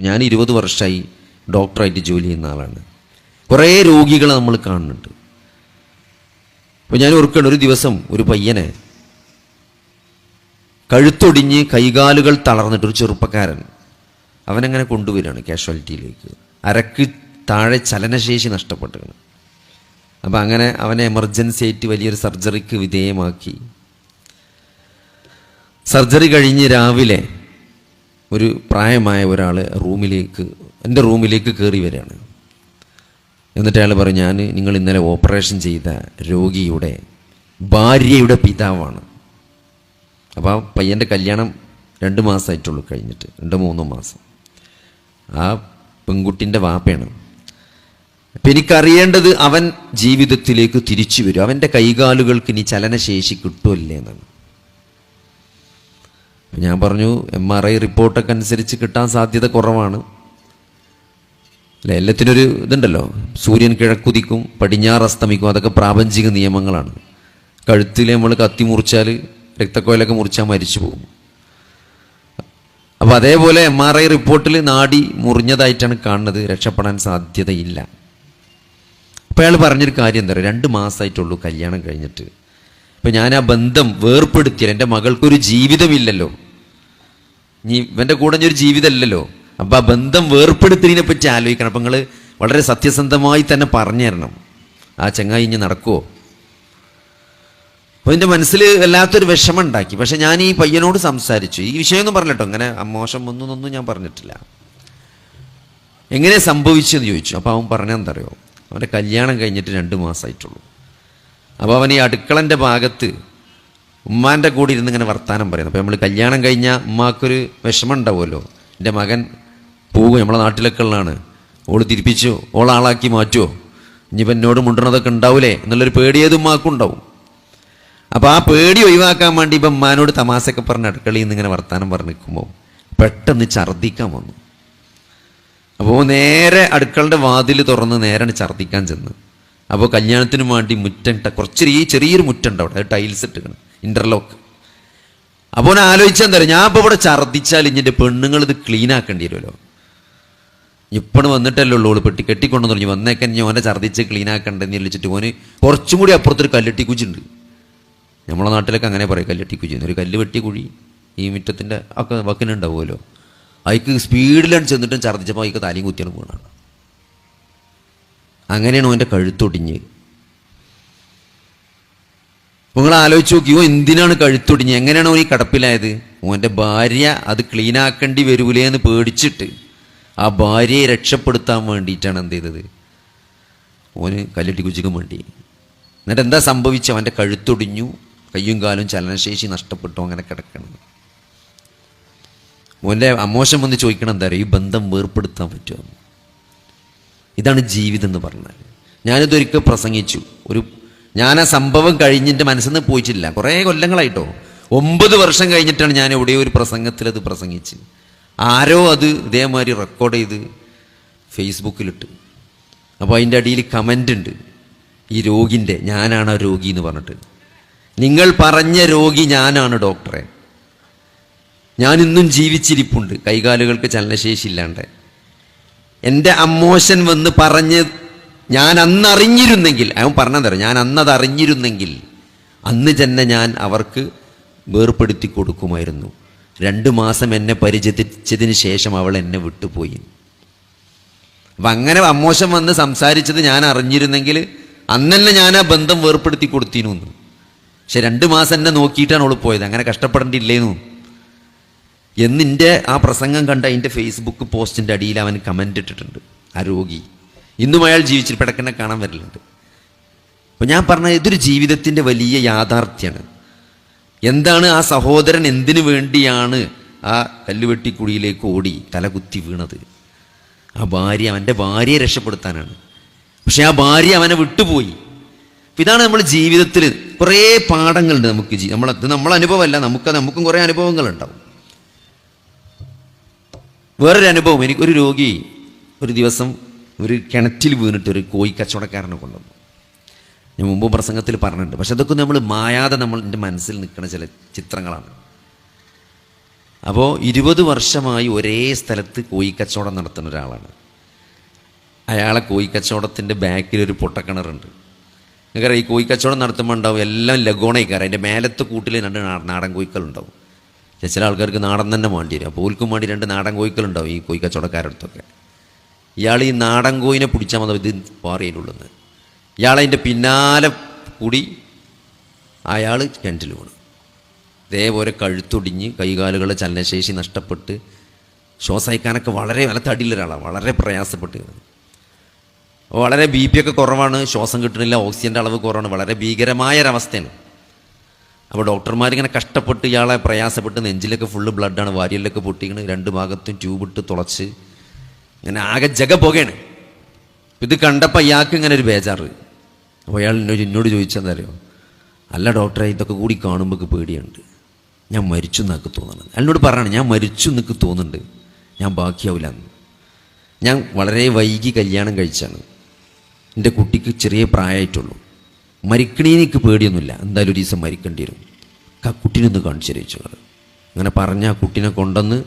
ഞാൻ 20 വർഷമായി ഡോക്ടറായിട്ട് ജോലി ചെയ്യുന്ന ആളാണ്. കുറേ രോഗികളെ നമ്മൾ കാണുന്നുണ്ട്. അപ്പോൾ ഞാൻ ഓർക്കണം, ഒരു ദിവസം ഒരു പയ്യനെ കഴുത്തൊടിഞ്ഞ് കൈകാലുകൾ തളർന്നിട്ട് ഒരു ചെറുപ്പക്കാരൻ അവനങ്ങനെ കൊണ്ടുവരികയാണ് കാഷ്വാലിറ്റിയിലേക്ക്. അരക്ക് താഴെ ചലനശേഷി നഷ്ടപ്പെട്ടാണ്. അപ്പം അങ്ങനെ അവനെ എമർജൻസി ആയിട്ട് വലിയൊരു സർജറിക്ക് വിധേയമാക്കി. സർജറി കഴിഞ്ഞ് രാവിലെ ഒരു പ്രായമായ ഒരാൾ എൻ്റെ റൂമിലേക്ക് കയറി വരികയാണ്. എന്നിട്ട് അയാൾ പറഞ്ഞു, നിങ്ങൾ ഇന്നലെ ഓപ്പറേഷൻ ചെയ്ത രോഗിയുടെ ഭാര്യയുടെ പിതാവാണ്. അപ്പോൾ ആ പയ്യൻ്റെ കല്യാണം 2 മാസമായിട്ടുള്ളൂ കഴിഞ്ഞിട്ട്, 2-3 മാസം. ആ പെൺകുട്ടിൻ്റെ വാപ്പയാണ്. അപ്പം എനിക്കറിയേണ്ടത് അവൻ ജീവിതത്തിലേക്ക് തിരിച്ചു വരും, അവൻ്റെ കൈകാലുകൾക്ക് ഇനി ചലനശേഷി കിട്ടുമല്ലേ എന്നാണ്. ഞാൻ പറഞ്ഞു, MRI റിപ്പോർട്ടൊക്കെ അനുസരിച്ച് കിട്ടാൻ സാധ്യത കുറവാണ് അല്ലേ. എല്ലാത്തിനൊരു ഇതുണ്ടല്ലോ, സൂര്യൻ കിഴക്കുതിക്കും പടിഞ്ഞാറ് അസ്തമിക്കും, അതൊക്കെ പ്രാപഞ്ചിക നിയമങ്ങളാണ്. കഴുത്തിൽ നമ്മൾ കത്തി മുറിച്ചാൽ, രക്തക്കോയിലൊക്കെ മുറിച്ചാൽ മരിച്ചു പോകും. അപ്പോൾ അതേപോലെ MRI റിപ്പോർട്ടിൽ നാഡി മുറിഞ്ഞതായിട്ടാണ് കാണുന്നത്, രക്ഷപ്പെടാൻ സാധ്യതയില്ല. അപ്പോൾ അയാൾ പറഞ്ഞൊരു കാര്യം എന്താ പറയുക, 2 മാസമായിട്ടുള്ളൂ കല്യാണം കഴിഞ്ഞിട്ട്. അപ്പം ഞാൻ ആ ബന്ധം വേർപ്പെടുത്തിയാൽ എൻ്റെ മകൾക്കൊരു ജീവിതമില്ലല്ലോ, ഇനി ഇവൻ്റെ കൂടെ ഒരു ജീവിതമല്ലല്ലോ. അപ്പം ആ ബന്ധം വേർപ്പെടുത്തിയതിനെ പറ്റി ആലോചിക്കണം. അപ്പം നിങ്ങൾ വളരെ സത്യസന്ധമായി തന്നെ പറഞ്ഞു തരണം, ആ ചങ്ങായി ഇനി നടക്കുമോ. അപ്പോൾ എൻ്റെ മനസ്സിൽ വല്ലാത്തൊരു വിഷമം ഉണ്ടാക്കി. പക്ഷെ ഞാൻ ഈ പയ്യനോട് സംസാരിച്ചു, ഈ വിഷയമൊന്നും പറഞ്ഞിട്ടോ, അങ്ങനെ മോശം ഒന്നും ഞാൻ പറഞ്ഞിട്ടില്ല. എങ്ങനെ സംഭവിച്ചെന്ന് ചോദിച്ചു. അപ്പോൾ അവൻ പറഞ്ഞെന്തറിയോ, അവൻ്റെ കല്യാണം കഴിഞ്ഞിട്ട് 2 മാസമായിട്ടുള്ളൂ. അപ്പോൾ അവൻ ഈ അടുക്കളൻ്റെ ഭാഗത്ത് ഉമ്മാൻ്റെ കൂടെ ഇരുന്ന് ഇങ്ങനെ വർത്താനം പറയുന്നു. അപ്പോൾ നമ്മൾ കല്യാണം കഴിഞ്ഞാൽ ഉമ്മാക്കൊരു വിഷമം ഉണ്ടാവുമല്ലോ, എൻ്റെ മകൻ പോകും, നമ്മളെ നാട്ടിലൊക്കെ ഉള്ളതാണ്, ഓള് തിരിപ്പിച്ചോ, ഓളാളാക്കി മാറ്റുമോ, ഇനിയിപ്പോൾ എന്നോട് മുണ്ടണതൊക്കെ ഉണ്ടാവൂലേ എന്നുള്ളൊരു പേടി ഏത് ഉമ്മാക്കും ഉണ്ടാവും. അപ്പോൾ ആ പേടി ഒഴിവാക്കാൻ വേണ്ടി ഇപ്പം ഉമ്മാനോട് തമാശയൊക്കെ പറഞ്ഞ് അടുക്കളയിൽ നിന്ന് ഇങ്ങനെ വർത്താനം പറഞ്ഞ് നിൽക്കുമ്പോൾ പെട്ടെന്ന് ഛർദ്ദിക്കാൻ വന്നു. അപ്പോൾ നേരെ അടുക്കളുടെ വാതിൽ തുറന്ന് നേരെ ഛർദ്ദിക്കാൻ ചെന്ന്. അപ്പോൾ കല്യാണത്തിന് വേണ്ടി മുറ്റം ചെറിയൊരു മുറ്റുണ്ട് അവിടെ, അത് ടൈൽസ് ഇട്ടിക്കണം, ഇൻ്റർലോക്ക്. അപ്പോൾ ഞാൻ ആലോചിച്ചാൽ തരാം, ഞാൻ ഇപ്പോൾ ഇവിടെ ഛർദ്ദിച്ചാൽ ഇഞ്ഞിൻ്റെ പെണ്ണുങ്ങൾ ഇത് ക്ലീൻ ആക്കേണ്ടി വരുമല്ലോ. ഇപ്പോഴും വന്നിട്ടല്ലേ ഉള്ളൂ, പെട്ടി കെട്ടിക്കൊണ്ടെന്ന് പറഞ്ഞു, വന്നേക്കാൻ ഞാൻ ഓനെ ഛർദ്ദിച്ച് ക്ലീൻ ആക്കണ്ടെന്ന് വിളിച്ചിട്ട് ഓന് കുറച്ചും കൂടി അപ്പുറത്തൊരു കല്ലെട്ടിക്കുച്ചുണ്ട്. നമ്മളെ നാട്ടിലൊക്കെ അങ്ങനെ പറയും, കല്ലെട്ടിക്കുച്ച്, ഒരു കല്ല് വെട്ടി കുഴി ഈ മുറ്റത്തിൻ്റെ ഒക്കെ വക്കിനുണ്ടാവുമല്ലോ. അതിക്ക് സ്പീഡിലാണ് ചെന്നിട്ടും ഛർദ്ദിച്ചപ്പോൾ അതിക്ക് തലയും കുത്തിയാണ് വീണാണ്. അങ്ങനെയാണ് ഓൻ്റെ കഴുത്തൊടിഞ്ഞ്. നിങ്ങൾ ആലോചിച്ച് നോക്കിയോ, എന്തിനാണ് കഴുത്തൊടിഞ്ഞ്, എങ്ങനെയാണ് ഓൻ ഈ കിടപ്പിലായത്? ഓൻ്റെ ഭാര്യ അത് ക്ലീൻ ആക്കേണ്ടി വരൂലേ എന്ന് പേടിച്ചിട്ട് ആ ഭാര്യയെ രക്ഷപ്പെടുത്താൻ വേണ്ടിയിട്ടാണ് എന്ത് ചെയ്തത്, ഓന് കല്ലെട്ടി കുച്ചിക്കാൻ വേണ്ടി. എന്നിട്ട് എന്താ സംഭവിച്ചത്, അവൻ്റെ കഴുത്തൊടിഞ്ഞു, കയ്യും കാലും ചലനശേഷി നഷ്ടപ്പെട്ടു, അങ്ങനെ കിടക്കണം. ഓൻ്റെ അമോശം വന്ന് ചോദിക്കണം, എന്താ പറയുക, ഈ ബന്ധം വേർപ്പെടുത്താൻ പറ്റുമോ? ഇതാണ് ജീവിതം എന്ന് പറഞ്ഞാൽ. ഞാനിതൊരിക്കൽ പ്രസംഗിച്ചു, ഞാൻ ആ സംഭവം കഴിഞ്ഞിട്ട് മനസ്സിൽ നിന്ന് പോയിട്ടില്ല, കുറേ കൊല്ലങ്ങളായിട്ടോ, 9 വർഷം കഴിഞ്ഞിട്ടാണ് ഞാൻ എവിടെയോ ഒരു പ്രസംഗത്തിൽ അത് പ്രസംഗിച്ച്. ആരോ അത് ഇതേമാതിരി റെക്കോർഡ് ചെയ്ത് ഫേസ്ബുക്കിലിട്ട്. അപ്പോൾ അതിൻ്റെ അടിയിൽ കമൻ്റ് ഉണ്ട്, ഈ രോഗിൻ്റെ, ഞാനാണ് ആ രോഗി എന്ന് പറഞ്ഞിട്ട്, നിങ്ങൾ പറഞ്ഞ രോഗി ഞാനാണ് ഡോക്ടറെ, ഞാനിന്നും ജീവിച്ചിരിപ്പുണ്ട്, കൈകാലുകൾക്ക് ചലനശേഷി ഇല്ലാണ്ട്. എൻ്റെ അമ്മോശൻ വന്ന് പറഞ്ഞ് ഞാൻ അന്നറിഞ്ഞിരുന്നെങ്കിൽ, അവൻ പറഞ്ഞതറിയാം, ഞാൻ അന്നത് അറിഞ്ഞിരുന്നെങ്കിൽ അന്ന് തന്നെ ഞാൻ അവർക്ക് വേർപ്പെടുത്തി കൊടുക്കുമായിരുന്നു. 2 മാസം എന്നെ പരിചരിച്ചതിന് ശേഷം അവൾ എന്നെ വിട്ടുപോയി. അപ്പം അങ്ങനെ അമ്മോശം വന്ന് സംസാരിച്ചത് ഞാൻ അറിഞ്ഞിരുന്നെങ്കിൽ അന്നന്നെ ഞാൻ ആ ബന്ധം വേർപ്പെടുത്തി കൊടുത്തിരുന്നു. പക്ഷെ 2 മാസം എന്നെ നോക്കിയിട്ടാണ് അവൾ പോയത്, അങ്ങനെ കഷ്ടപ്പെടേണ്ടില്ലേന്നു എന്നിൻ്റെ ആ പ്രസംഗം കണ്ട അതിൻ്റെ ഫേസ്ബുക്ക് പോസ്റ്റിൻ്റെ അടിയിൽ അവൻ കമൻ്റ് ഇട്ടിട്ടുണ്ട്, ആ രോഗി. ഇന്നും അയാൾ ജീവിച്ചിട്ട് പിടക്കന്നെ കാണാൻ വരലുണ്ട്. അപ്പം ഞാൻ പറഞ്ഞ ഇതൊരു ജീവിതത്തിൻ്റെ വലിയ യാഥാർത്ഥ്യമാണ്. എന്താണ് ആ സഹോദരൻ എന്തിനു വേണ്ടിയാണ് ആ കല്ലുവെട്ടിക്കുഴിയിലേക്ക് ഓടി തലകുത്തി വീണത്? ആ ഭാര്യ, അവൻ്റെ ഭാര്യയെ രക്ഷപ്പെടുത്താനാണ്. പക്ഷെ ആ ഭാര്യ അവനെ വിട്ടുപോയി. ഇതാണ് നമ്മൾ ജീവിതത്തിൽ കുറേ പാഠങ്ങളുണ്ട് നമുക്ക്. നമ്മളെ അനുഭവമല്ല, നമുക്കും കുറേ അനുഭവങ്ങളുണ്ടാവും. വേറൊരു അനുഭവം, എനിക്കൊരു രോഗി ഒരു ദിവസം ഒരു കിണറ്റിൽ വീണിട്ട് ഒരു കോഴി കച്ചവടക്കാരനെ കൊണ്ടുവന്നു. ഞാൻ മുമ്പ് പ്രസംഗത്തിൽ പറഞ്ഞിട്ടുണ്ട്. പക്ഷെ അതൊക്കെ നമ്മൾ മായാതെ എൻ്റെ മനസ്സിൽ നിൽക്കുന്ന ചില ചിത്രങ്ങളാണ്. അപ്പോൾ 20 വർഷമായി ഒരേ സ്ഥലത്ത് കോഴിക്കച്ചവടം നടത്തുന്ന ഒരാളാണ്. അയാളെ കോഴിക്കച്ചവടത്തിൻ്റെ ബാക്കിലൊരു പൊട്ടക്കിണറുണ്ട്. നിങ്ങൾക്കറിയാം, ഈ കോഴിക്കച്ചവടം നടത്തുമ്പോൾ ഉണ്ടാവും എല്ലാം ലഗോണയ്ക്കാറ്. അതിൻ്റെ മേലത്തെ കൂട്ടിൽ 2 നാടൻ കോഴിക്കളുണ്ടാവും. ചില ആൾക്കാർക്ക് നാടൻ തന്നെ വേണ്ടി വരും. അപ്പോൾ ഓൽക്കും വേണ്ടി 2 നാടൻ കോഴിക്കളുണ്ടാവും ഈ കോഴിക്കച്ചവടക്കാരുടെ അടുത്തൊക്കെ. ഇയാൾ ഈ നാടൻ കോഴിനെ പിടിച്ചാൽ മതി ഇത് പാറിയതിനുള്ളിൽ. ഇയാളതിൻ്റെ പിന്നാലെ കൂടി അയാൾ കിണറ്റിൽ വീണു. ഇതേപോലെ കഴുത്തൊടിഞ്ഞ് കൈകാലുകളുടെ ചലനശേഷി നഷ്ടപ്പെട്ട് ശ്വാസയക്കാനൊക്കെ വളരെ നല്ല തടിയുള്ള ഒരാളാണ്. വളരെ പ്രയാസപ്പെട്ട് വളരെ BP ഒക്കെ കുറവാണ്, ശ്വാസം കിട്ടണില്ല, ഓക്സിജൻ്റെ അളവ് കുറവാണ്, വളരെ ഭീകരമായൊരവസ്ഥയാണ്. അപ്പോൾ ഡോക്ടർമാരിങ്ങനെ കഷ്ടപ്പെട്ട് ഇയാളെ പ്രയാസപ്പെട്ട് നെഞ്ചിലൊക്കെ ഫുള്ള് ബ്ലഡാണ്, വാരിയലൊക്കെ പൊട്ടിക്കണ്, 2 ഭാഗത്തും ട്യൂബിട്ട് തുളച്ച് ഇങ്ങനെ ആകെ പുകയാണ്. ഇത് കണ്ടപ്പോൾ ഇയാൾക്ക് ഇങ്ങനെ ഒരു ബേജാറ്. അപ്പോൾ അയാൾ എന്നോട് ചോദിച്ചെന്താ അറിയോ, അല്ല ഡോക്ടറെ ഇതൊക്കെ കൂടി കാണുമ്പോൾ പേടിയുണ്ട്, ഞാൻ മരിച്ചു എന്നൊക്കെ തോന്നുന്നത്. അയാളോട് പറയണം, ഞാൻ മരിച്ചു എന്നൊക്കെ തോന്നുന്നുണ്ട്, ഞാൻ ബാക്കിയാവില്ല എന്ന്. ഞാൻ വളരെ വൈകി കല്യാണം കഴിച്ചാണ്, എൻ്റെ കുട്ടിക്ക് ചെറിയ പ്രായമായിട്ടുള്ളൂ, മരിക്കണേക്ക് പേടിയൊന്നുമില്ല, എന്തായാലും ഒരു ദിവസം മരിക്കേണ്ടി വരും, ആ കുട്ടീനൊന്ന് കാണിച്ചു തരച്ചു. അങ്ങനെ പറഞ്ഞ് ആ കുട്ടീനെ കൊണ്ടുവന്ന്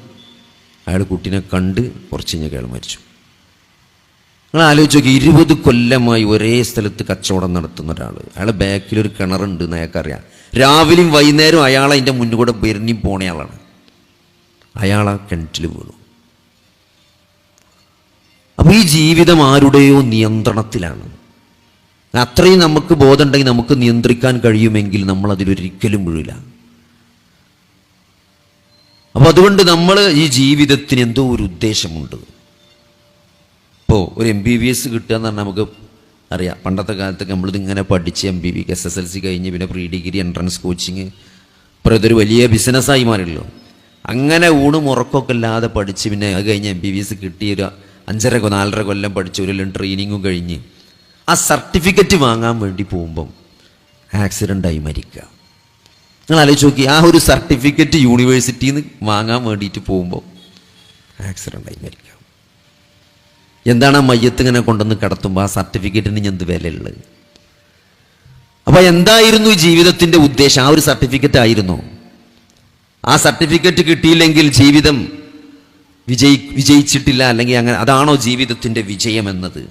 അയാൾ കുട്ടീനെ കണ്ട് കുറച്ച് കഴിഞ്ഞാൽ അയാൾ മരിച്ചു. നിങ്ങൾ ആലോചിച്ച് നോക്കി, 20 കൊല്ലമായി ഒരേ സ്ഥലത്ത് കച്ചവടം നടത്തുന്ന ഒരാൾ, അയാളെ ബാക്കിലൊരു കിണറുണ്ട് എന്ന് അയാൾക്കറിയാം. രാവിലെയും വൈകുന്നേരവും അയാൾ അതിൻ്റെ മുന്നിൽ കൂടെ പെരിഞ്ഞും പോണയാളാണ്. അയാൾ ആ കിണറ്റിൽ വീണു. അപ്പോൾ ഈ ജീവിതം ആരുടെയോ നിയന്ത്രണത്തിലാണ്. അത്രയും നമുക്ക് ബോധമുണ്ടെങ്കിൽ നമുക്ക് നിയന്ത്രിക്കാൻ കഴിയുമെങ്കിൽ നമ്മൾ അതിലൊരിക്കലും വീഴില്ല. അപ്പോൾ അതുകൊണ്ട് നമ്മൾ ഈ ജീവിതത്തിന് എന്തോ ഒരു ഉദ്ദേശമുണ്ട്. ഇപ്പോൾ ഒരു MBBS കിട്ടുക എന്ന് പറഞ്ഞാൽ നമുക്ക് അറിയാം, പണ്ടത്തെ കാലത്തൊക്കെ നമ്മളിതിങ്ങനെ പഠിച്ച് MBBS SSLC കഴിഞ്ഞ് പിന്നെ പ്രീ ഡിഗ്രി എൻട്രൻസ് കോച്ചിങ്, ഇപ്പോൾ ഇതൊരു വലിയ ബിസിനസ്സായി മാറിയല്ലോ. അങ്ങനെ ഊണും ഉറക്കമൊക്കെ ഇല്ലാതെ പഠിച്ച് പിന്നെ അത് കഴിഞ്ഞ് MBBS കിട്ടിയ ഒരു 5.5-4.5 കൊല്ലം പഠിച്ച് ഒരു ട്രെയിനിങ്ങും കഴിഞ്ഞ് ആ സർട്ടിഫിക്കറ്റ് വാങ്ങാൻ വേണ്ടി പോകുമ്പം ആക്സിഡൻ്റായി മരിക്കുക. നിങ്ങൾ ആലോചിച്ച് നോക്കി, ആ ഒരു സർട്ടിഫിക്കറ്റ് യൂണിവേഴ്സിറ്റിയിൽ നിന്ന് വാങ്ങാൻ വേണ്ടിയിട്ട് പോകുമ്പോൾ ആക്സിഡൻ്റായി മരിക്കുക. എന്താണ് ആ മയ്യത്ത് ഇങ്ങനെ കൊണ്ടുവന്ന് കിടത്തുമ്പോൾ ആ സർട്ടിഫിക്കറ്റിന് എന്ത് വിലയുള്ളത്? അപ്പോൾ എന്തായിരുന്നു ഈ ജീവിതത്തിൻ്റെ ഉദ്ദേശം? ആ ഒരു സർട്ടിഫിക്കറ്റ് ആയിരുന്നു. ആ സർട്ടിഫിക്കറ്റ് കിട്ടിയില്ലെങ്കിൽ ജീവിതം വിജയിച്ചിട്ടില്ല, അല്ലെങ്കിൽ അങ്ങനെ അതാണോ ജീവിതത്തിൻ്റെ വിജയം എന്നത്?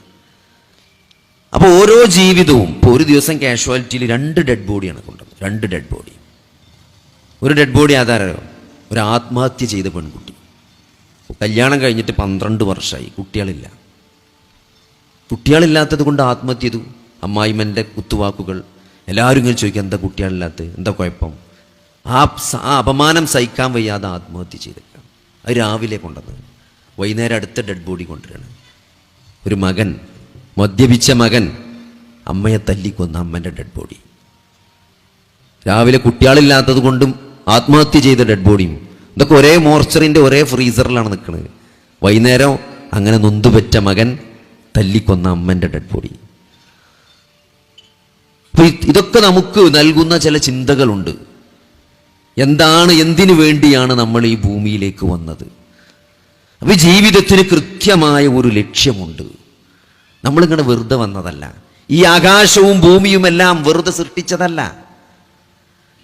അപ്പോൾ ഓരോ ജീവിതവും, ഇപ്പോൾ ഒരു ദിവസം കാഷ്വാലിറ്റിയിൽ 2 ഡെഡ് ബോഡിയാണ് കൊണ്ടുവന്നത്. 2 ഡെഡ് ബോഡി. ഒരു ഡെഡ് ബോഡി ആധാരം ഒരു ആത്മഹത്യ ചെയ്ത പെൺകുട്ടി, കല്യാണം കഴിഞ്ഞിട്ട് 12 വർഷമായി, കുട്ടികളില്ലാത്തത് കൊണ്ട് ആത്മഹത്യ ചെയ്തു. അമ്മായിമ്മൻ്റെ കുത്തുവാക്കുകൾ, എല്ലാവരും ഇങ്ങനെ ചോദിക്കുക, എന്താ കുട്ടികളില്ലാത്തത്, എന്താ കുഴപ്പം? ആ അപമാനം സഹിക്കാൻ വയ്യാതെ ആത്മഹത്യ ചെയ്തേക്കാം. അത് രാവിലെ കൊണ്ടുവന്നത്. വൈകുന്നേരം അടുത്ത ഡെഡ് ബോഡി കൊണ്ടുവരികയാണ്. ഒരു മകൻ, മദ്യപിച്ച മകൻ അമ്മയെ തല്ലിക്കൊന്ന അമ്മൻ്റെ ഡെഡ് ബോഡി. രാവിലെ കുട്ടികളില്ലാത്തത് കൊണ്ടും ആത്മഹത്യ ചെയ്ത ഡെഡ് ബോഡിയും. ഇതൊക്കെ ഒരേ മോർച്ചറിൻ്റെ ഒരേ ഫ്രീസറിലാണ് നിൽക്കുന്നത്. വൈകുന്നേരം അങ്ങനെ നൊന്തുപെറ്റ മകൻ തല്ലിക്കൊന്ന അമ്മൻ്റെ ഡെഡ് ബോഡി. അപ്പോൾ ഇതൊക്കെ നമുക്ക് നൽകുന്ന ചില ചിന്തകളുണ്ട്. എന്താണ്, എന്തിനു വേണ്ടിയാണ് നമ്മൾ ഈ ഭൂമിയിലേക്ക് വന്നത്? അപ്പോൾ ജീവിതത്തിന് കൃത്യമായ ഒരു ലക്ഷ്യമുണ്ട്. നമ്മളിങ്ങനെ വെറുതെ വന്നതല്ല. ഈ ആകാശവും ഭൂമിയും എല്ലാം വെറുതെ സൃഷ്ടിച്ചതല്ല.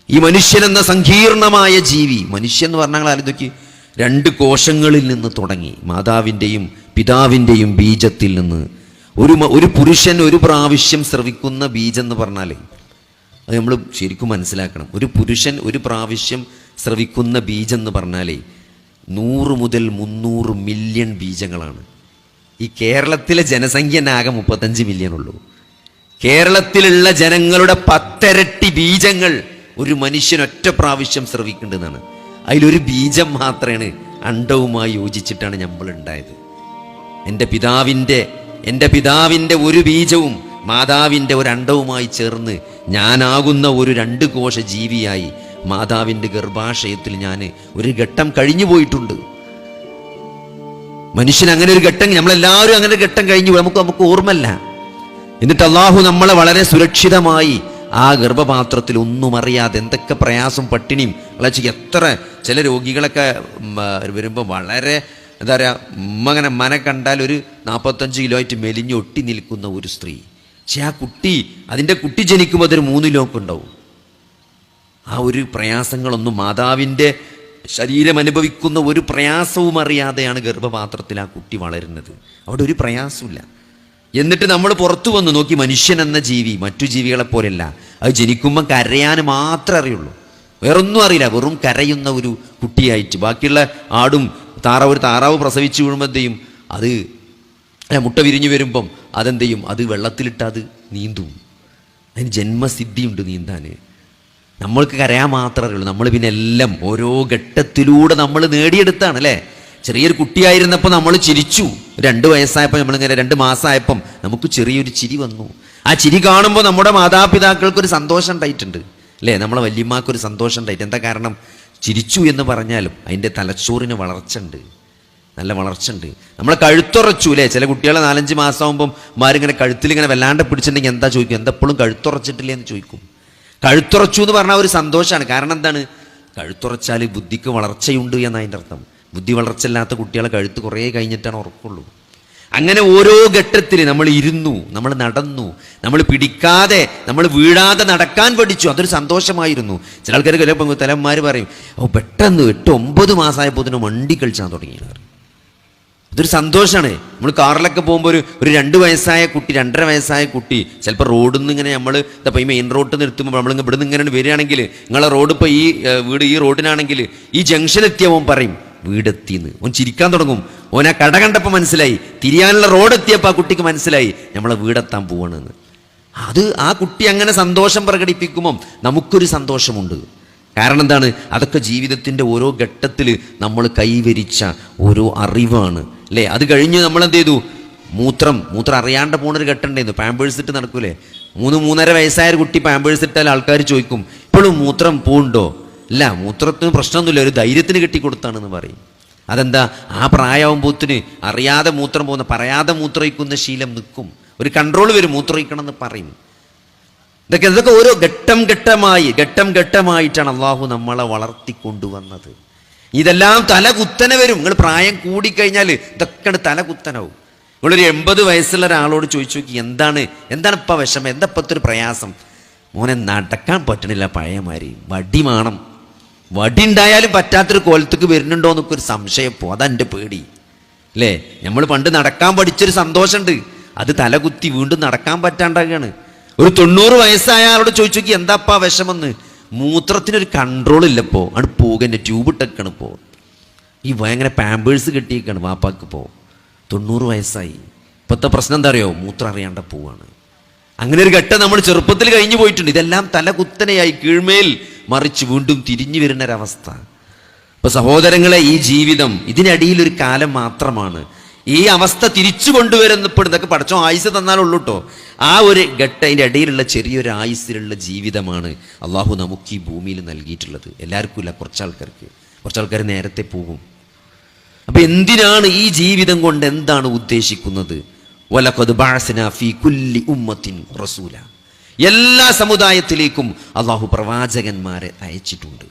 ഈ മനുഷ്യൻ എന്ന സങ്കീർണമായ ജീവി, മനുഷ്യൻ എന്ന് പറഞ്ഞാൽ ആലോചിക്ക്, 2 കോശങ്ങളിൽ നിന്ന് തുടങ്ങി, മാതാവിൻ്റെയും പിതാവിൻ്റെയും ബീജത്തിൽ നിന്ന്. ഒരു പുരുഷൻ ഒരു പ്രാവശ്യം സ്രവിക്കുന്ന ബീജം എന്ന് പറഞ്ഞാൽ അത് നമ്മൾ ശരിക്കും മനസ്സിലാക്കണം. ഒരു പുരുഷൻ ഒരു പ്രാവശ്യം സ്രവിക്കുന്ന ബീജം എന്ന് പറഞ്ഞാൽ 100 മുതൽ 300 മില്യൺ ബീജങ്ങളാണ്. ഈ കേരളത്തിലെ ജനസംഖ്യ ആകെ 35 മില്യൺ ഉള്ളൂ. കേരളത്തിലുള്ള ജനങ്ങളുടെ 10 ഇരട്ടി ബീജങ്ങൾ ഒരു മനുഷ്യൻ ഒറ്റ പ്രാവശ്യം സ്രവിക്കേണ്ടതാണ്. അതിലൊരു ബീജം മാത്രമാണ് അണ്ഡവുമായി യോജിച്ചിട്ടാണ് നമ്മൾ ഉണ്ടായത്. എൻ്റെ പിതാവിൻ്റെ ഒരു ബീജവും മാതാവിൻ്റെ ഒരു അണ്ഡവുമായി ചേർന്ന് ഞാനാകുന്ന ഒരു 2 കോശ ജീവിയായി മാതാവിൻ്റെ ഗർഭാശയത്തിൽ ഞാൻ ഒരു ഘട്ടം കഴിഞ്ഞു പോയിട്ടുണ്ട്. മനുഷ്യൻ അങ്ങനെ ഒരു ഘട്ടം, നമ്മളെല്ലാവരും അങ്ങനെ ഒരു ഘട്ടം കഴിഞ്ഞു, നമുക്ക് ഓർമ്മല്ല. എന്നിട്ട് അള്ളാഹു നമ്മളെ വളരെ സുരക്ഷിതമായി ആ ഗർഭപാത്രത്തിൽ ഒന്നും അറിയാതെ, എന്തൊക്കെ പ്രയാസം പട്ടിണിയും എത്ര ചില രോഗികളൊക്കെ വരുമ്പോൾ വളരെ എന്താ പറയുക, അങ്ങനെ മന കണ്ടാൽ ഒരു 45 കിലോ ആയിട്ട് മെലിഞ്ഞ് ഒട്ടി നിൽക്കുന്ന ഒരു സ്ത്രീ. പക്ഷെ ആ അതിൻ്റെ കുട്ടി ജനിക്കുമ്പോൾ അതൊരു 3 കിലോ ഒക്കെ ഉണ്ടാവും. ആ ഒരു പ്രയാസങ്ങളൊന്നും മാതാവിൻ്റെ ശരീരം അനുഭവിക്കുന്ന ഒരു പ്രയാസവും അറിയാതെയാണ് ഗർഭപാത്രത്തിൽ ആ കുട്ടി വളരുന്നത്. അവിടെ ഒരു പ്രയാസമില്ല. എന്നിട്ട് നമ്മൾ പുറത്തു വന്ന് നോക്കി, മനുഷ്യൻ എന്ന ജീവി മറ്റു ജീവികളെ പോലെയല്ല. അത് ജനിക്കുമ്പം കരയാൻ മാത്രമേ അറിയുള്ളൂ, വേറൊന്നും അറിയില്ല. വെറും കരയുന്ന ഒരു കുട്ടിയായിട്ട്. ബാക്കിയുള്ള ആടും ഒരു താറാവ് പ്രസവിച്ച് വീഴുമ്പോൾ എന്ത് ചെയ്യും? അത് മുട്ട വിരിഞ്ഞു വരുമ്പം അതെന്ത് ചെയ്യും? അത് വെള്ളത്തിലിട്ട് അത് നീന്തും. അതിന് ജന്മസിദ്ധിയുണ്ട് നീന്താൻ. നമ്മൾക്ക് കരയാൻ മാത്രമേ അറിയുള്ളൂ. നമ്മൾ പിന്നെ എല്ലാം ഓരോ ഘട്ടത്തിലൂടെ നമ്മൾ നേടിയെടുത്താണ് അല്ലേ. ചെറിയൊരു കുട്ടിയായിരുന്നപ്പോൾ നമ്മൾ ചിരിച്ചു. 2 വയസ്സായപ്പോൾ നമ്മളിങ്ങനെ 2 മാസമായപ്പം നമുക്ക് ചെറിയൊരു ചിരി വന്നു. ആ ചിരി കാണുമ്പോൾ നമ്മുടെ മാതാപിതാക്കൾക്കൊരു സന്തോഷം ഉണ്ടായിട്ടുണ്ട് അല്ലേ. നമ്മളെ വല്യമ്മക്കൊരു സന്തോഷം ഉണ്ടായിട്ട്. എന്താ കാരണം? ചിരിച്ചു എന്ന് പറഞ്ഞാലും അതിൻ്റെ തലച്ചോറിന് വളർച്ച ഉണ്ട്, നല്ല വളർച്ച ഉണ്ട്. നമ്മളെ കഴുത്തുറച്ചു അല്ലേ. ചില കുട്ടികളെ 4-5 മാസമാകുമ്പം മാരിങ്ങനെ കഴുത്തിലിങ്ങനെ വല്ലാണ്ട് പിടിച്ചിട്ടുണ്ടെങ്കിൽ എന്താ ചോദിക്കും? എന്തെപ്പോഴും കഴുത്തുറച്ചിട്ടില്ലേ എന്ന് ചോദിക്കും. കഴുത്തുറച്ചു എന്ന് പറഞ്ഞാൽ ഒരു സന്തോഷമാണ്. കാരണം എന്താണ്? കഴുത്തുറച്ചാൽ ബുദ്ധിക്ക് വളർച്ചയുണ്ട് എന്നതിൻ്റെ അർത്ഥം. ബുദ്ധി വളർച്ചയില്ലാത്ത കുട്ടികളെ കഴുത്ത് കുറേ കഴിഞ്ഞിട്ടാണ് ഉറക്കുള്ളൂ. അങ്ങനെ ഓരോ ഘട്ടത്തിൽ നമ്മൾ ഇരുന്നു, നമ്മൾ നടന്നു, നമ്മൾ പിടിക്കാതെ, നമ്മൾ വീഴാതെ നടക്കാൻ പഠിച്ചു. അതൊരു സന്തോഷമായിരുന്നു. ചില ആൾക്കാർ ചിലപ്പോൾ തലന്മാർ പറയും, പെട്ടെന്ന് 8-9 മാസമായപ്പോൾ തന്നെ വണ്ടി കളിച്ചാൽ തുടങ്ങി. അതൊരു സന്തോഷമാണ്. നമ്മൾ കാറിലൊക്കെ പോകുമ്പോൾ ഒരു 2 വയസ്സായ കുട്ടി, 2.5 വയസ്സായ കുട്ടി ചിലപ്പോൾ റോഡിൽ നിന്ന് ഇങ്ങനെ നമ്മൾ ഈ മെയിൻ റോഡിൽ നിർത്തുമ്പോൾ നമ്മൾ ഇവിടെ നിന്ന് ഇങ്ങനെ വരികയാണെങ്കിൽ, നിങ്ങളെ റോഡ് ഇപ്പോൾ ഈ വീട് ഈ റോഡിനാണെങ്കിൽ ഈ ജംഗ്ഷനെത്തിയവൻ പറയും വീടെത്തിന്ന്. ഓൻ ചിരിക്കാൻ തുടങ്ങും. ഓൻ ആ കട കണ്ടപ്പോൾ മനസ്സിലായി, തിരിയാനുള്ള റോഡ് എത്തിയപ്പോൾ ആ കുട്ടിക്ക് മനസ്സിലായി നമ്മളെ വീടെത്താൻ പോവാണെന്ന്. അത് ആ കുട്ടി അങ്ങനെ സന്തോഷം പ്രകടിപ്പിക്കുമ്പം നമുക്കൊരു സന്തോഷമുണ്ട്. കാരണം എന്താണ്? അതൊക്കെ ജീവിതത്തിൻ്റെ ഓരോ ഘട്ടത്തിൽ നമ്മൾ കൈവരിച്ച ഓരോ അറിവാണ് അല്ലേ. അത് കഴിഞ്ഞ് നമ്മളെന്ത് ചെയ്തു? മൂത്രം അറിയാണ്ട് പോണൊരു ഘട്ടമുണ്ടായിരുന്നു. പാമ്പേഴ്സ് ഇട്ട് നടക്കൂലേ. 3-3.5 വയസ്സായ കുട്ടി പാമ്പേഴ്സ് ഇട്ടാൽ ആൾക്കാർ ചോദിക്കും, ഇപ്പോഴും മൂത്രം പോവുണ്ടോ? ഇല്ല, മൂത്രത്തിന് പ്രശ്നമൊന്നുമില്ല, ഒരു ധൈര്യത്തിന് കെട്ടിക്കൊടുത്താണെന്ന് പറയും. അതെന്താ? ആ പ്രായമാകുമ്പോഴത്തിന് അറിയാതെ മൂത്രം പോകുന്ന, പറയാതെ മൂത്രമൊഴിക്കുന്ന ശീലം നിൽക്കും. ഒരു കൺട്രോൾ വരും, മൂത്രമൊഴിക്കണം എന്ന് പറയും. ഇതൊക്കെ ഓരോ ഘട്ടം ഘട്ടമായിട്ടാണ് അള്ളാഹു നമ്മളെ വളർത്തിക്കൊണ്ടുവന്നത്. ഇതെല്ലാം തലകുത്തനെ വരും. നിങ്ങൾ പ്രായം കൂടിക്കഴിഞ്ഞാൽ ഇതൊക്കെ തലകുത്തനാവും. നിങ്ങളൊരു 80 വയസ്സുള്ള ഒരാളോട് ചോദിച്ചു നോക്കി, എന്താണ് ഇപ്പം വിഷമം, എന്താ ഇപ്പത്തെ ഒരു പ്രയാസം? മോനെ നടക്കാൻ പറ്റണില്ല, പഴയമാതിരി വടിമാണം. വടി ഉണ്ടായാലും പറ്റാത്തൊരു കോലത്തേക്ക് വരുന്നുണ്ടോ എന്നൊക്കെ ഒരു സംശയം പോ. അതെൻ്റെ പേടി അല്ലേ. നമ്മൾ പണ്ട് നടക്കാൻ പഠിച്ചൊരു സന്തോഷമുണ്ട്, അത് തലകുത്തി വീണ്ടും നടക്കാൻ പറ്റാണ്ടാകുകയാണ്. ഒരു 90 വയസ്സായ ആളോട് ചോദിച്ചു നോക്കി, എന്താപ്പാ വിഷമെന്ന്? മൂത്രത്തിനൊരു കൺട്രോൾ ഇല്ലപ്പോൾ ആണ് പോകുക. ട്യൂബ് ഇട്ടേക്കാണ് ഇപ്പോൾ. ഈ ഭയങ്കര പാമ്പേഴ്സ് കെട്ടിയേക്കാണ് വാപ്പാക്ക് ഇപ്പോൾ. 90 വയസ്സായി. ഇപ്പോഴത്തെ പ്രശ്നം എന്താ അറിയോ? മൂത്രം അറിയാണ്ട പോവാണ്. അങ്ങനെ ഒരു ഘട്ടം നമ്മൾ ചെറുപ്പത്തിൽ കഴിഞ്ഞു പോയിട്ടുണ്ട്. ഇതെല്ലാം തലകുത്തനെയായി കീഴ്മേൽ മറിച്ച് വീണ്ടും തിരിഞ്ഞു വരുന്നൊരവസ്ഥ. ഇപ്പൊ സഹോദരങ്ങളെ, ഈ ജീവിതം ഇതിനടിയിലൊരു കാലം മാത്രമാണ്. ഈ അവസ്ഥ തിരിച്ചു കൊണ്ടുവരുന്നപ്പോൾ ഇതൊക്കെ പഠിച്ചോ ആയുസ് തന്നാലുള്ളൂ കേട്ടോ. ആ ഒരു ഘട്ടം, അതിൻ്റെ ഇടയിലുള്ള ചെറിയൊരു ആയുസ്സിലുള്ള ജീവിതമാണ് അള്ളാഹു നമുക്ക് ഈ ഭൂമിയിൽ നൽകിയിട്ടുള്ളത്. എല്ലാവർക്കും ഇല്ല, കുറച്ച് ആൾക്കാർ നേരത്തെ പോകും. അപ്പൊ എന്തിനാണ് ഈ ജീവിതം കൊണ്ട് എന്താണ് ഉദ്ദേശിക്കുന്നത്? വലഖദ് ബഅസ്നാ ഫീ കുല്ലി ഉമ്മത്തിൻ റസൂല. എല്ലാ സമുദായത്തിലേക്കും അള്ളാഹു പ്രവാചകന്മാരെ അയച്ചിട്ടുണ്ട്.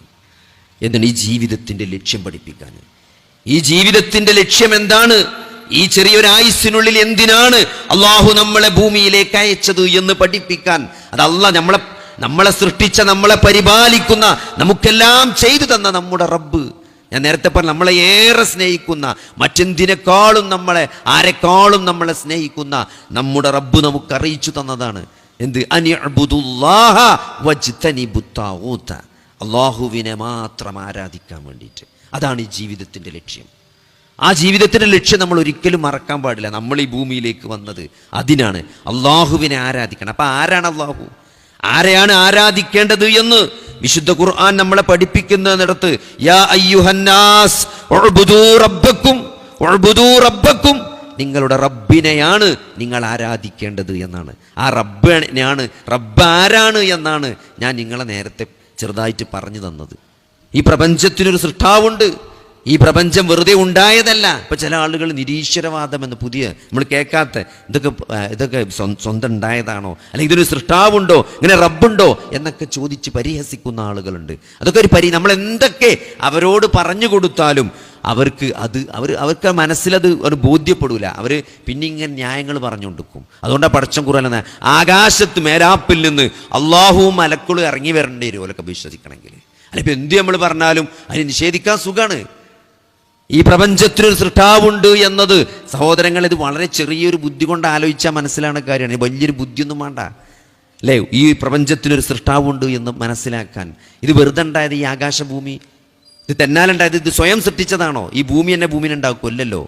എന്താണ് ഈ ജീവിതത്തിന്റെ ലക്ഷ്യം പഠിപ്പിക്കാൻ. ഈ ജീവിതത്തിന്റെ ലക്ഷ്യം എന്താണ്? ഈ ചെറിയൊരായുസ്സിനുള്ളിൽ എന്തിനാണ് അള്ളാഹു നമ്മളെ ഭൂമിയിലേക്ക് അയച്ചത് എന്ന് പഠിപ്പിക്കാൻ. അത് നമ്മളെ സൃഷ്ടിച്ച, നമ്മളെ പരിപാലിക്കുന്ന, നമുക്കെല്ലാം ചെയ്തു തന്ന നമ്മുടെ റബ്ബ്, ഞാൻ നേരത്തെ പറഞ്ഞു, നമ്മളെ ഏറെ സ്നേഹിക്കുന്ന, മറ്റെന്തിനേക്കാളും ആരെക്കാളും നമ്മളെ സ്നേഹിക്കുന്ന നമ്മുടെ റബ്ബ് നമുക്ക് അറിയിച്ചു തന്നതാണ് എന്ത്? അനിഅ്ബുദുല്ലാഹ വജ്തനിബുത് താഗൂത. അള്ളാഹുവിനെ മാത്രം ആരാധിക്കാൻ വേണ്ടിയിട്ട്. അതാണ് ഈ ജീവിതത്തിന്റെ ലക്ഷ്യം. ആ ജീവിതത്തിന്റെ ലക്ഷ്യം നമ്മൾ ഒരിക്കലും മറക്കാൻ പാടില്ല. നമ്മൾ ഈ ഭൂമിയിലേക്ക് വന്നത് അതിനാണ്, അള്ളാഹുവിനെ ആരാധിക്കണം. അപ്പൊ ആരാണ് അള്ളാഹു? ആരെയാണ് ആരാധിക്കേണ്ടത് എന്ന് വിശുദ്ധ ഖുർആൻ നമ്മളെ പഠിപ്പിക്കുന്നിടത്ത്, യാ അയ്യുഹന്നാസ് ഉഅ്ബുദൂ റബ്ബക്കും, നിങ്ങളുടെ റബ്ബിനെയാണ് നിങ്ങൾ ആരാധിക്കേണ്ടത് എന്നാണ്. ആ റബ്ബ് ആരാണ് എന്നാണ് ഞാൻ നിങ്ങളെ നേരത്തെ ചെറുതായിട്ട് പറഞ്ഞു തന്നത്. ഈ പ്രപഞ്ചത്തിനൊരു സൃഷ്ടാവുണ്ട്. ഈ പ്രപഞ്ചം വെറുതെ ഉണ്ടായതല്ല. ഇപ്പൊ ചില ആളുകൾ നിരീശ്വരവാദം എന്ന് പുതിയ നമ്മൾ കേൾക്കാത്ത ഇതൊക്കെ സ്വന്തം ഉണ്ടായതാണോ, അല്ലെങ്കിൽ ഇതൊരു സൃഷ്ടാവുണ്ടോ, ഇങ്ങനെ റബ്ബുണ്ടോ എന്നൊക്കെ ചോദിച്ച് പരിഹസിക്കുന്ന ആളുകളുണ്ട്. അതൊക്കെ നമ്മൾ എന്തൊക്കെ അവരോട് പറഞ്ഞു കൊടുത്താലും അവർക്ക് മനസ്സിലത് ഒരു ബോധ്യപ്പെടൂല. അവർ പിന്നെ ഇങ്ങനെ ന്യായങ്ങൾ പറഞ്ഞുകൊണ്ടിരിക്കും. അതുകൊണ്ടാണ് പടച്ചോൻ ഖുർആൻ ആകാശത്ത് മേലാപ്പിൽ നിന്ന് അള്ളാഹുവും മലക്കുകളും ഇറങ്ങി വരേണ്ടി വരും ഓലൊക്കെ വിശ്വസിക്കണമെങ്കിൽ. അല്ലിപ്പോൾ എന്ത് നമ്മൾ പറഞ്ഞാലും അതിന് നിഷേധിക്കാൻ സുഖമാണ്. ഈ പ്രപഞ്ചത്തിനൊരു സൃഷ്ടാവുണ്ട് എന്നത് സഹോദരങ്ങൾ, ഇത് വളരെ ചെറിയൊരു ബുദ്ധി കൊണ്ട് ആലോചിച്ചാൽ മനസ്സിലാവുന്ന കാര്യമാണ്. വലിയൊരു ബുദ്ധിയൊന്നും വേണ്ട അല്ലേ? ഈ പ്രപഞ്ചത്തിനൊരു സൃഷ്ടാവുണ്ട് എന്ന് മനസ്സിലാക്കാൻ. ഇത് വെറുതെ ഉണ്ടായത് ഈ ആകാശഭൂമി? ഇത് തെന്നാലുണ്ടായത്? ഇത് സ്വയം സൃഷ്ടിച്ചതാണോ? ഈ ഭൂമി എന്നെ ഭൂമിനെ ഉണ്ടാക്കുമല്ലോ.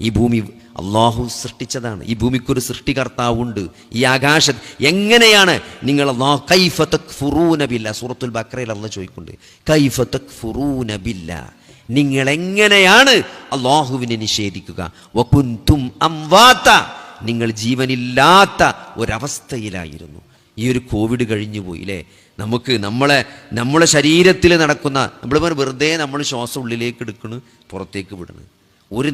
ഈ ഭൂമി അള്ളാഹു സൃഷ്ടിച്ചതാണ്. ഈ ഭൂമിക്കൊരു സൃഷ്ടികർത്താവുണ്ട്. ഈ ആകാശം എങ്ങനെയാണ് നിങ്ങൾ കൈഫ തക്ഫുറൂന ബില്ലാഹ്, സൂറത്തുൽ ബഖറയിൽ അള്ളാഹ് ചോദിക്കുന്നുണ്ട്, കൈഫ തക്ഫുറൂന ബില്ലാഹ്, നിങ്ങൾ എങ്ങനെയാണ് അള്ളാഹുവിനെ നിഷേധിക്കുക? വകുൻതും അംവാത, നിങ്ങൾ ജീവനില്ലാത്ത ഒരവസ്ഥയിലായിരുന്നു. ഈ ഒരു കോവിഡ് കഴിഞ്ഞു പോയി അല്ലേ? നമുക്ക് നമ്മളെ ശരീരത്തിൽ നടക്കുന്ന, നമ്മൾ വെറുതെ നമ്മൾ ശ്വാസം ഉള്ളിലേക്ക് എടുക്കണ്, പുറത്തേക്ക് വിടണ്.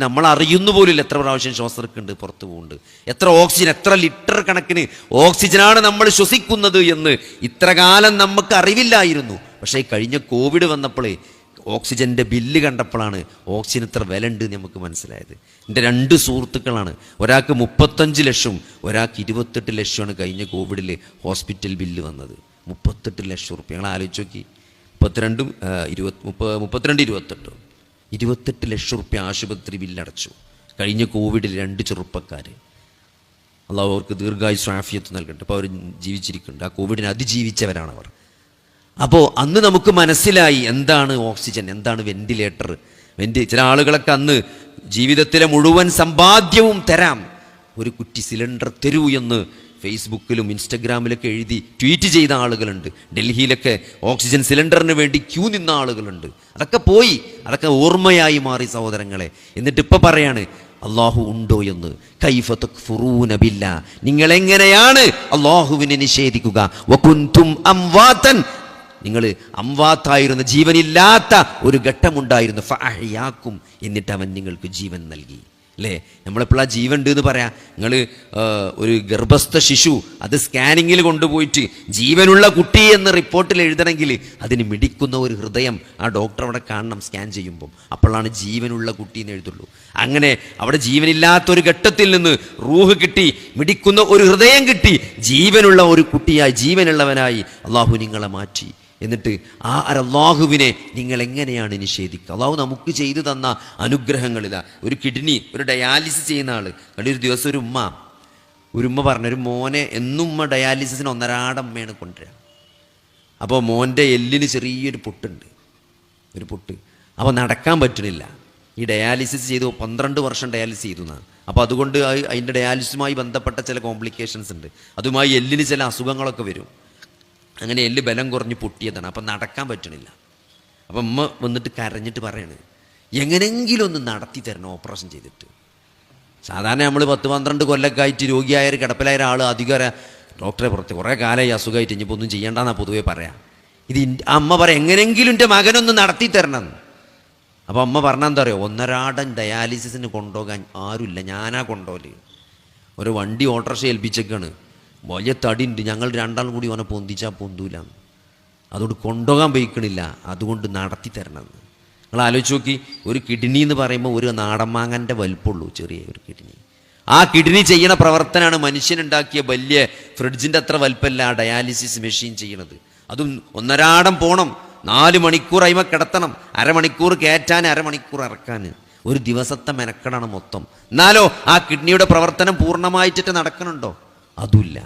നമ്മൾ അറിയുന്നു പോലില്ല എത്ര പ്രാവശ്യം ശ്വാസം എടുക്കുന്നുണ്ട്, പുറത്ത് പോകുന്നുണ്ട്. എത്ര ഓക്സിജൻ, എത്ര ലിറ്റർ കണക്കിന് ഓക്സിജനാണ് നമ്മൾ ശ്വസിക്കുന്നത് എന്ന് ഇത്ര കാലം നമുക്ക് അറിവില്ലായിരുന്നു. പക്ഷേ കഴിഞ്ഞ കോവിഡ് വന്നപ്പോഴേ ഓക്സിജൻ്റെ ബില്ല് കണ്ടപ്പോഴാണ് ഓക്സിജൻ ഇത്ര വില ഉണ്ട് നമുക്ക് മനസ്സിലായത്. എൻ്റെ 2 സുഹൃത്തുക്കളാണ്, ഒരാൾക്ക് 35 ലക്ഷം, ഒരാൾക്ക് 28 ലക്ഷമാണ് കഴിഞ്ഞ കോവിഡിൽ ഹോസ്പിറ്റൽ ബില്ല് വന്നത്. 38 ലക്ഷം റുപ്യ. ഞങ്ങൾ ആലോചിച്ച് നോക്കി. 28 ലക്ഷം റുപ്യ ആശുപത്രി ബില്ലടച്ചു കഴിഞ്ഞ കോവിഡിൽ 2 ചെറുപ്പക്കാർ. അള്ളാഹു അവർക്ക് ദീർഘായുസ്സും ആഫിയത്ത് നൽകട്ടെ. അപ്പോൾ അവർ ജീവിച്ചിരിക്കുന്നുണ്ട്. ആ കോവിഡിനെ അതിജീവിച്ചവരാണ് അവർ. അപ്പോൾ അന്ന് നമുക്ക് മനസ്സിലായി എന്താണ് ഓക്സിജൻ, എന്താണ് വെന്റിലേറ്റർ. ചില ആളുകളൊക്കെ അന്ന് ജീവിതത്തിലെ മുഴുവൻ സമ്പാദ്യവും തരാം, ഒരു കുറ്റി സിലിണ്ടർ തരൂ എന്ന് ഫേസ്ബുക്കിലും ഇൻസ്റ്റഗ്രാമിലൊക്കെ എഴുതി ട്വീറ്റ് ചെയ്ത ആളുകളുണ്ട്. ഡൽഹിയിലൊക്കെ ഓക്സിജൻ സിലിണ്ടറിന് വേണ്ടി ക്യൂ നിന്ന ആളുകളുണ്ട്. അതൊക്കെ പോയി, അതൊക്കെ ഓർമ്മയായി മാറി സഹോദരങ്ങളെ. എന്നിട്ട് ഇപ്പം പറയാണ് അള്ളാഹു ഉണ്ടോ എന്ന്. കൈഫ തക്ഫുറൂന ബില്ലാഹ്, നിങ്ങൾ എങ്ങനെയാണ് അള്ളാഹുവിനെ നിഷേധിക്കുക? വകുൻതും അംവാതൻ, നിങ്ങൾ അംവാത്തായിരുന്ന, ജീവനില്ലാത്ത ഒരു ഘട്ടമുണ്ടായിരുന്നു. ഫഅഹ്യാക്കും, എന്നിട്ട് അവൻ നിങ്ങൾക്ക് ജീവൻ നൽകി അല്ലേ? നമ്മളെപ്പോഴാ ജീവൻ ഉണ്ട് എന്ന് പറയാം? നിങ്ങൾ ഒരു ഗർഭസ്ഥ ശിശു അത് സ്കാനിങ്ങിൽ കൊണ്ടുപോയിട്ട് ജീവനുള്ള കുട്ടി എന്ന് റിപ്പോർട്ടിൽ എഴുതണമെങ്കിൽ അതിന് മിടിക്കുന്ന ഒരു ഹൃദയം ആ ഡോക്ടർ അവിടെ കാണണം സ്കാൻ ചെയ്യുമ്പം. അപ്പോഴാണ് ജീവനുള്ള കുട്ടി എന്ന് എഴുതുള്ളൂ. അങ്ങനെ അവിടെ ജീവനില്ലാത്തൊരു ഘട്ടത്തിൽ നിന്ന് റൂഹ് കിട്ടി, മിടിക്കുന്ന ഒരു ഹൃദയം കിട്ടി, ജീവനുള്ള ഒരു കുട്ടിയായി, ജീവനുള്ളവനായി അള്ളാഹു നിങ്ങളെ മാറ്റി. എന്നിട്ട് ആ അല്ലാഹുവിനെ നിങ്ങൾ എങ്ങനെയാണ് നിഷേധിക്കുക? അള്ളാഹു നമുക്ക് ചെയ്തു തന്ന അനുഗ്രഹങ്ങളില്ല. ഒരു കിഡ്നി, ഒരു ഡയാലിസിസ് ചെയ്യുന്ന ആൾ. ഒരു ദിവസം ഒരു ഉമ്മ പറഞ്ഞൊരു മോനെ എന്നും ഉമ്മ ഡയാലിസിസിന് 1.5 അമ്മയാണ് കൊണ്ടുവരിക. അപ്പോൾ മോൻ്റെ എല്ലിന് ചെറിയൊരു പൊട്ടുണ്ട്, ഒരു പൊട്ട്. അപ്പോൾ നടക്കാൻ പറ്റണില്ല. ഈ ഡയാലിസിസ് ചെയ്തു 12 വർഷം ഡയാലിസിസ് ചെയ്തു എന്നാണ്. അപ്പോൾ അതുകൊണ്ട് അതിൻ്റെ ഡയാലിസിസുമായി ബന്ധപ്പെട്ട ചില കോംപ്ലിക്കേഷൻസ് ഉണ്ട്. അതുമായി എല്ലിന് ചില അസുഖങ്ങളൊക്കെ വരും. അങ്ങനെ എല്ല് ബലം കുറഞ്ഞ് പൊട്ടിയതാണ്. അപ്പം നടക്കാൻ പറ്റണില്ല. അപ്പം ഉമ്മ വന്നിട്ട് കരഞ്ഞിട്ട് പറയാണ്, എങ്ങനെങ്കിലും ഒന്ന് നടത്തി തരണം ഓപ്പറേഷൻ ചെയ്തിട്ട്. സാധാരണ നമ്മൾ 10-12 കൊല്ലമൊക്കെ ആയിട്ട് രോഗിയായ കിടപ്പിലായ ഒരാൾ അധികം ഡോക്ടറെ പുറത്ത് കുറേ കാലമായി അസുഖമായിട്ട് ഇനിയിപ്പോൾ ഒന്നും ചെയ്യേണ്ടെന്നാണ് പൊതുവേ പറയാം. അമ്മ പറയാം എങ്ങനെങ്കിലും എൻ്റെ മകനൊന്ന് നടത്തി തരണം. അപ്പോൾ അമ്മ പറഞ്ഞാൽ എന്താ പറയുക, 1.5 ഡയാലിസിസിന് കൊണ്ടുപോകാൻ ആരുമില്ല, ഞാനാ കൊണ്ടുപോകല്. ഒരു വണ്ടി ഓട്ടോറിക്ഷ ഏൽപ്പിച്ചേക്കാണ്, വലിയ തടിയുണ്ട്, ഞങ്ങൾ 2 ആളും കൂടി ഓനെ പൊന്തിച്ചാൽ പൊന്തൂല, അതുകൊണ്ട് കൊണ്ടുപോകാൻ വയ്ക്കണില്ല, അതുകൊണ്ട് നടത്തി തരണം. നിങ്ങൾ ആലോചിച്ച് നോക്കി, ഒരു കിഡ്നി എന്ന് പറയുമ്പോൾ ഒരു നാടൻമാങ്ങൻ്റെ വലിപ്പമുള്ളൂ, ചെറിയ ഒരു കിഡ്നി. ആ കിഡ്നി ചെയ്യണ പ്രവർത്തനമാണ് മനുഷ്യനുണ്ടാക്കിയ വലിയ ഫ്രിഡ്ജിൻ്റെ അത്ര വലിപ്പമല്ല ആ ഡയാലിസിസ് മെഷീൻ ചെയ്യണത്. അതും 1.5 പോണം, 4 മണിക്കൂർ അയിമ കിടത്തണം, അരമണിക്കൂർ കയറ്റാൻ, അരമണിക്കൂർ ഇറക്കാൻ. ഒരു ദിവസത്തെ മെനക്കെടാണ് മൊത്തം. എന്നാലോ ആ കിഡ്നിയുടെ പ്രവർത്തനം പൂർണ്ണമായിട്ട് നടക്കണുണ്ടോ? അതുമില്ല.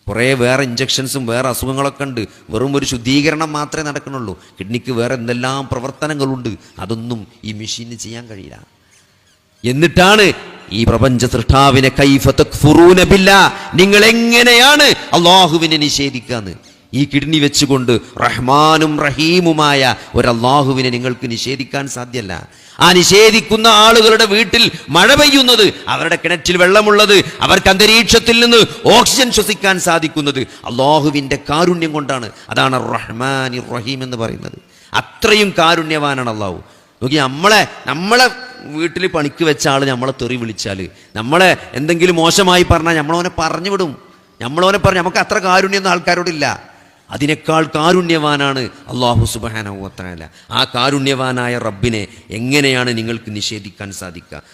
കുറേ വേറെ ഇഞ്ചക്ഷൻസും വേറെ അസുഖങ്ങളൊക്കെ ഉണ്ട്. വെറും ഒരു ശുദ്ധീകരണം മാത്രമേ നടക്കണുള്ളൂ. കിഡ്നിക്ക് വേറെ എന്തെല്ലാം പ്രവർത്തനങ്ങളുണ്ട്, അതൊന്നും ഈ മെഷീന് ചെയ്യാൻ കഴിയില്ല. എന്നിട്ടാണ് ഈ പ്രപഞ്ച സൃഷ്ടാവിനെ കൈഫ തക്ഫുറൂന ബില്ലാഹ്, നിങ്ങൾ എങ്ങനെയാണ് അള്ളാഹുവിനെ നിഷേധിക്കാന്ന്? ഈ കിഡ്നി വെച്ചുകൊണ്ട് റഹ്മാനും റഹീമുമായ ഒരു അള്ളാഹുവിനെ നിങ്ങൾക്ക് നിഷേധിക്കാൻ സാധ്യമല്ല. ആ നിഷേധിക്കുന്ന ആളുകളുടെ വീട്ടിൽ മഴ പെയ്യുന്നത്, അവരുടെ കിണറ്റിൽ വെള്ളമുള്ളത്, അവർക്ക് അന്തരീക്ഷത്തിൽ നിന്ന് ഓക്സിജൻ ശ്വസിക്കാൻ സാധിക്കുന്നത് അള്ളാഹുവിൻ്റെ കാരുണ്യം കൊണ്ടാണ്. അതാണ് റഹ്മാൻ റഹീം എന്ന് പറയുന്നത്. അത്രയും കാരുണ്യവാനാണ് അള്ളാഹു. നോക്കി, നമ്മളെ വീട്ടിൽ പണിക്ക് വെച്ച ആൾ നമ്മളെ തെറി വിളിച്ചാൽ, നമ്മളെ എന്തെങ്കിലും മോശമായി പറഞ്ഞാൽ നമ്മളവനെ പറഞ്ഞു വിടും. നമുക്ക് അത്ര കാരുണ്യൊന്നും ആൾക്കാരോടില്ല. അതിനേക്കാൾ കാരുണ്യവാനാണ് അല്ലാഹു സുബ്ഹാനഹു വ തആല. ആ കാരുണ്യവാനായ റബ്ബിനെ എങ്ങനെയാണ് നിങ്ങൾക്ക് നിഷേധിക്കാൻ സാധിക്കുക?